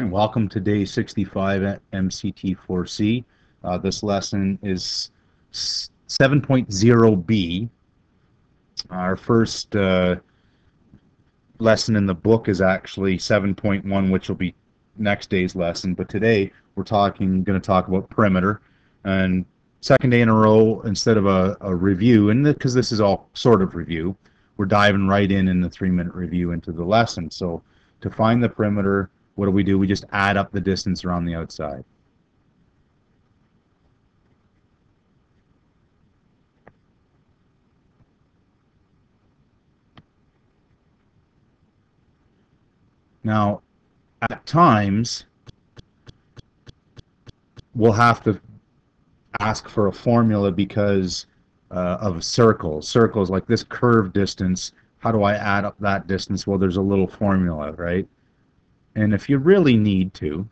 All right, welcome to day 65 at MCT4C. This lesson is 7.0b. Our first lesson in the book is actually 7.1, which will be next day's lesson. But today we're going to talk about perimeter. And second day in a row, instead of a review, and because this is all sort of review, we're diving right in the 3-minute review into the lesson. So to find the perimeter, what do? We just add up the distance around the outside. Now, at times, we'll have to ask for a formula because of circles. Circles like this curved distance, how do I add up that distance? Well, there's a little formula, right? And if you really need to,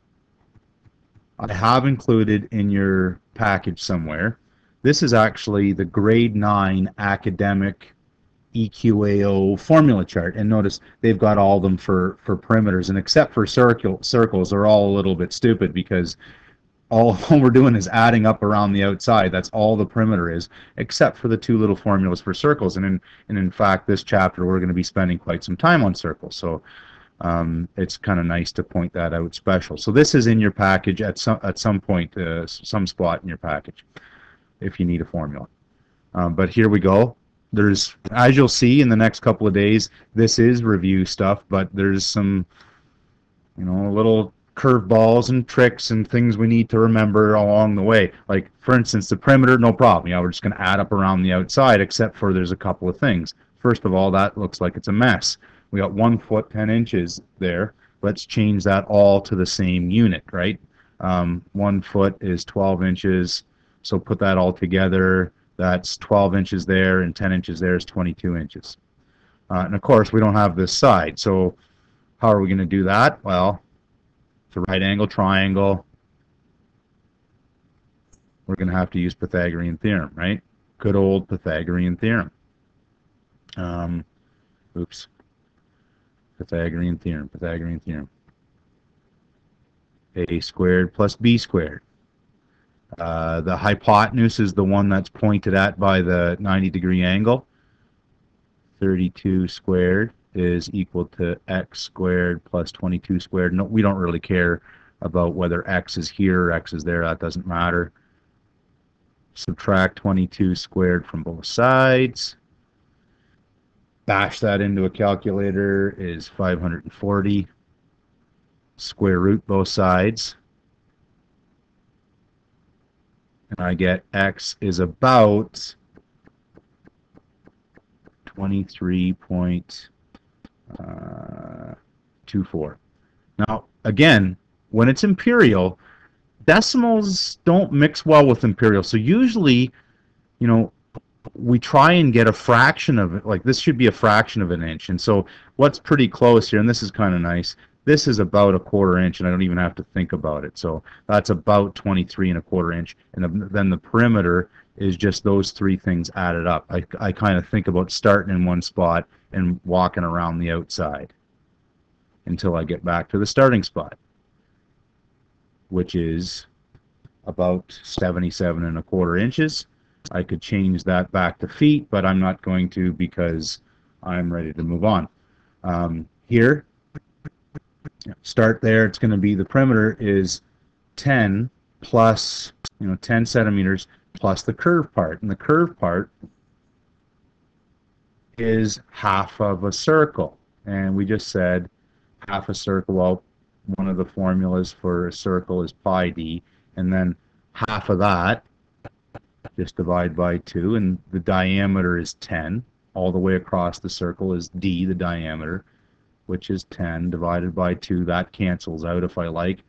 I have included in your package somewhere, this is actually the grade 9 academic EQAO formula chart. And notice they've got all of them for perimeters, and except for circles, they're all a little bit stupid because all we're doing is adding up around the outside. That's all the perimeter is, except for the 2 little formulas for circles. And in fact, this chapter we're going to be spending quite some time on circles. So it's kind of nice to point that out special. So this is in your package at some point, some spot in your package, if you need a formula. But here we go. There's, as you'll see in the next couple of days, this is review stuff, but there's some, little curveballs and tricks and things we need to remember along the way. Like, for instance, the perimeter, no problem. We're just going to add up around the outside, except for there's a couple of things. First of all, that looks like it's a mess. We got 1 foot 10 inches there. Let's change that all to the same unit, right? 1 foot is 12 inches, so put that all together. That's 12 inches there, and 10 inches there is 22 inches. And of course, we don't have this side, so how are we going to do that? Well, it's a right angle triangle. We're going to have to use Pythagorean Theorem, right? Good old Pythagorean Theorem. Pythagorean Theorem. A squared plus b squared. The hypotenuse is the one that's pointed at by the 90-degree angle. 32 squared is equal to x squared plus 22 squared. No, we don't really care about whether x is here or x is there. That doesn't matter. Subtract 22 squared from both sides. Bash that into a calculator is 540. Square root both sides. And I get x is about 23.24. Now, again, when it's imperial, decimals don't mix well with imperial. So usually, we try and get a fraction of it. Like, this should be a fraction of an inch. And so what's pretty close here, and this is kind of nice, this is about a 1/4 inch, and I don't even have to think about it. So that's about 23 1/4 inch. And then the perimeter is just those 3 things added up. I kind of think about starting in one spot and walking around the outside until I get back to the starting spot, which is about 77 1/4 inches. I could change that back to feet, but I'm not going to because I'm ready to move on. Here, start there. It's going to be the perimeter is 10 plus, 10 centimeters plus the curved part. And the curved part is half of a circle. And we just said half a circle. Well, one of the formulas for a circle is pi d. And then half of that, just divide by 2. And the diameter is 10. All the way across the circle is d, the diameter, which is 10 divided by 2. That cancels out if I like,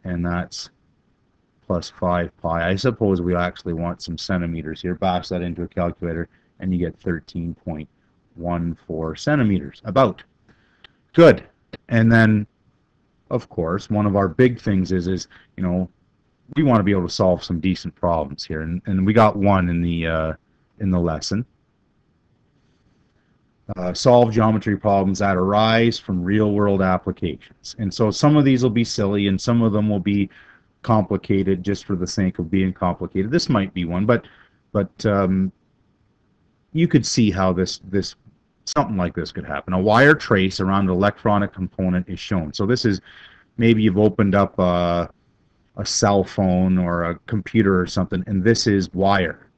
and that's plus 5 pi. I suppose we actually want some centimeters here. Bash that into a calculator, and you get 13.14 centimeters, about. Good. And then, of course, one of our big things is we want to be able to solve some decent problems here, and we got one in the lesson. solve geometry problems that arise from real-world applications. And so some of these will be silly, and some of them will be complicated just for the sake of being complicated. This might be one, but you could see how this something like this could happen. A wire trace around an electronic component is shown. So this is maybe you've opened up a cell phone or a computer or something, and this is wire,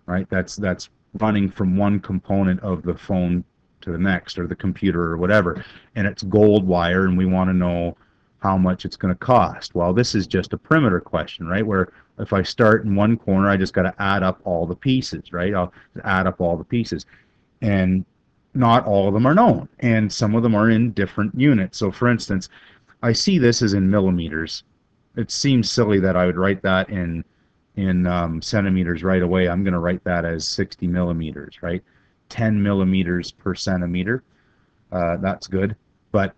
right? That's running from one component of the phone to the next, or the computer or whatever, and it's gold wire, and we want to know how much it's going to cost. Well, this is just a perimeter question, right? Where if I start in one corner, I just got to add up all the pieces, right? I'll add up all the pieces, and not all of them are known, and some of them are in different units. So for instance, I see this as in millimeters. It seems silly that I would write that in centimeters right away. I'm going to write that as 60 millimeters, right? 10 millimeters per centimeter. That's good. But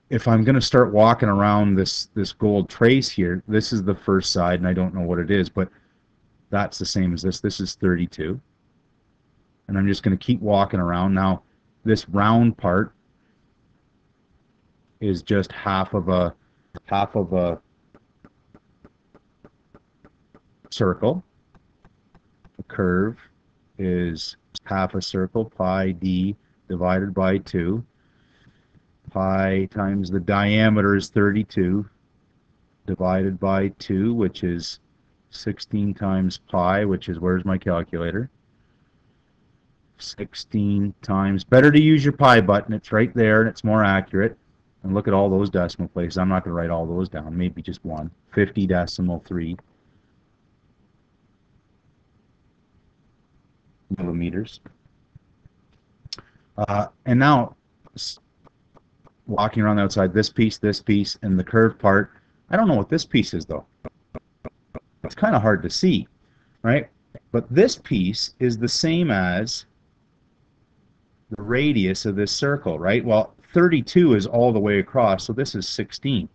if I'm going to start walking around this gold trace here, this is the first side, and I don't know what it is, but that's the same as this. This is 32. And I'm just going to keep walking around. Now, this round part is just half of a circle. The curve is half a circle, pi d divided by 2. Pi times the diameter is 32 divided by 2, which is 16 times pi, which is, where's my calculator? 16 times, better to use your pi button, it's right there and it's more accurate. And look at all those decimal places. I'm not going to write all those down, maybe just one. 50.3 millimeters. And now, walking around the outside, this piece, and the curved part, I don't know what this piece is, though. It's kind of hard to see, right? But this piece is the same as the radius of this circle, right? Well, 32 is all the way across, so this is 16.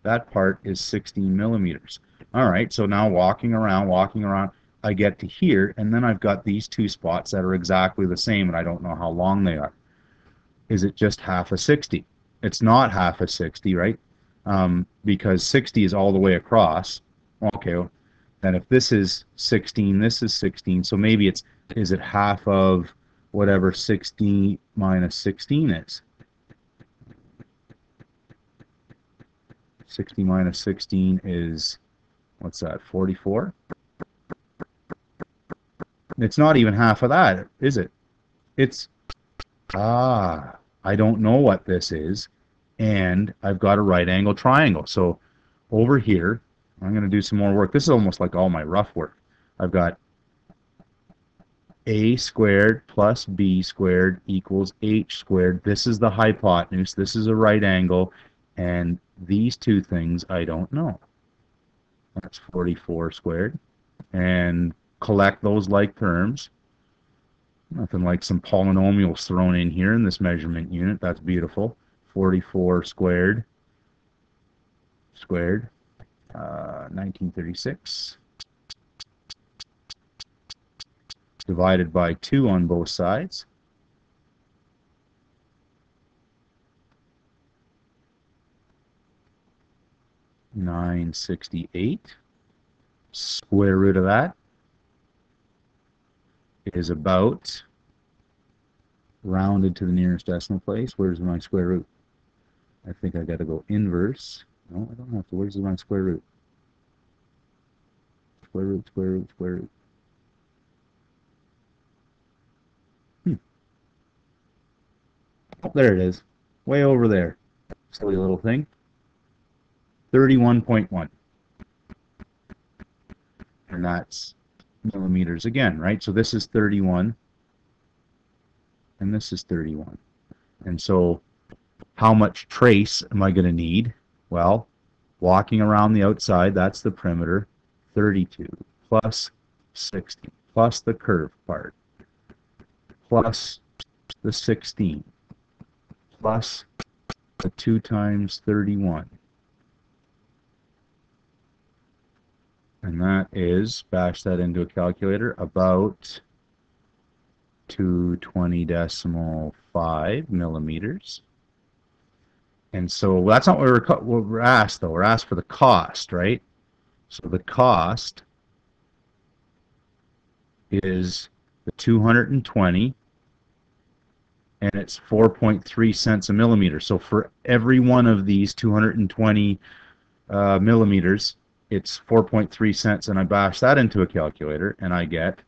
That part is 16 millimeters. All right, so now walking around, I get to here, and then I've got these two spots that are exactly the same, and I don't know how long they are. Is it just half a 60? It's not half a 60, right? Because 60 is all the way across. Okay, well, then if this is 16, this is 16, so maybe it's, is it half of whatever 60 minus 16 is? 60 minus 16 is, what's that, 44? It's not even half of that, is it? It's, I don't know what this is, and I've got a right angle triangle. So over here, I'm going to do some more work. This is almost like all my rough work. I've got a squared plus b squared equals h squared. This is the hypotenuse. This is a right angle. And these two things I don't know. That's 44 squared. And collect those like terms. Nothing like some polynomials thrown in here in this measurement unit. That's beautiful. 44 squared. 1936. Divided by 2 on both sides. $968. Square root of that is about, rounded to the nearest decimal place. Where's my square root? I think I got to go inverse. No, I don't have to. Where's my square root? Square root, square root, square root. Oh, there it is. Way over there. Silly little thing. 31.1. And that's millimeters again, right? So this is 31. And this is 31. And so how much trace am I going to need? Well, walking around the outside, that's the perimeter. 32 plus 60 plus the curved part plus the 16 plus the 2 times 31. And that is, bash that into a calculator, about 220.5 millimeters. And so that's not what we're asked, though. We're asked for the cost, right? So the cost is the 220, and it's 4.3 cents a millimeter. So for every one of these 220 millimeters, it's 4.3 cents, and I bash that into a calculator, and I get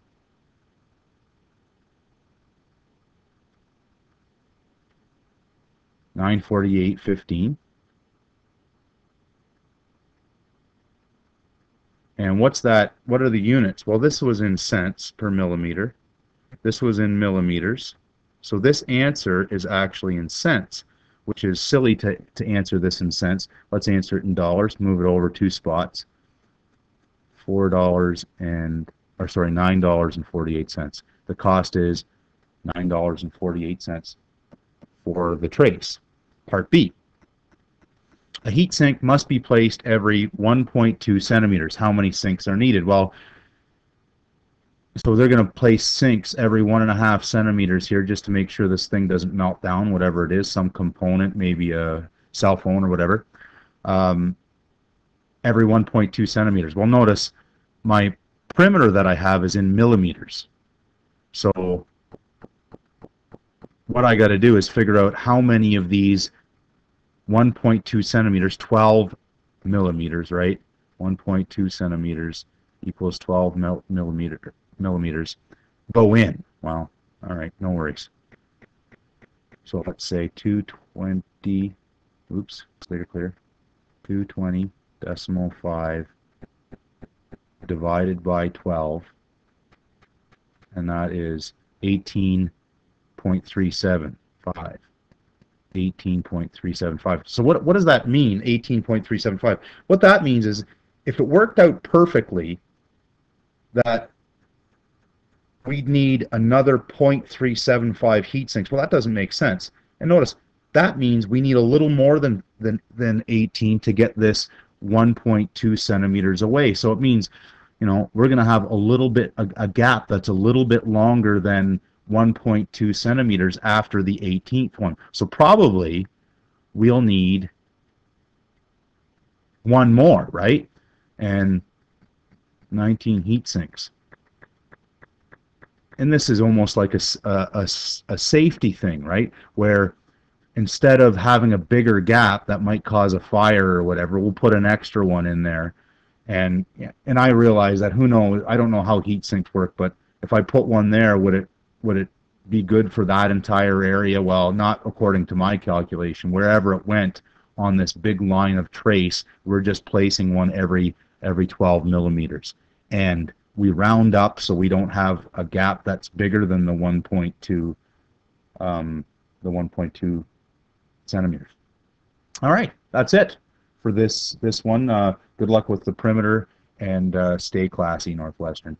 948.15. And what's that? What are the units? Well, this was in cents per millimeter. This was in millimeters. So this answer is actually in cents, which is silly to answer this in cents. Let's answer it in dollars. Move it over 2 spots. $9.48. The cost is $9.48 for the trace. Part B. A heat sink must be placed every 1.2 centimeters. How many sinks are needed? Well, so they're going to place sinks every 1.5 centimeters here just to make sure this thing doesn't melt down, whatever it is, some component, maybe a cell phone or whatever, every 1.2 centimeters. Well, notice my perimeter that I have is in millimeters. So what I got to do is figure out how many of these 1.2 centimeters, 12 millimeters, right? 1.2 centimeters equals 12 millimeters go in. Well, all right, no worries. So let's say 220, oops, clear, 220.5 divided by 12, and that is 18.375. 18.375. So what does that mean, 18.375? What that means is if it worked out perfectly that we'd need another 0.375 heat sinks. Well, that doesn't make sense. And notice, that means we need a little more than 18 to get this 1.2 centimeters away. So it means, you know, we're going to have a little bit, a gap that's a little bit longer than 1.2 centimeters after the 18th one. So probably we'll need one more, right? And 19 heat sinks. And this is almost like a safety thing, right? Where instead of having a bigger gap that might cause a fire or whatever, we'll put an extra one in there. And I realize that, who knows, I don't know how heat sinks work, but if I put one there, would it be good for that entire area? Well, not according to my calculation. Wherever it went on this big line of trace, we're just placing one every 12 millimeters. And we round up so we don't have a gap that's bigger than the 1.2 centimeters. All right, that's it for this one. Good luck with the perimeter, and stay classy, Northwestern.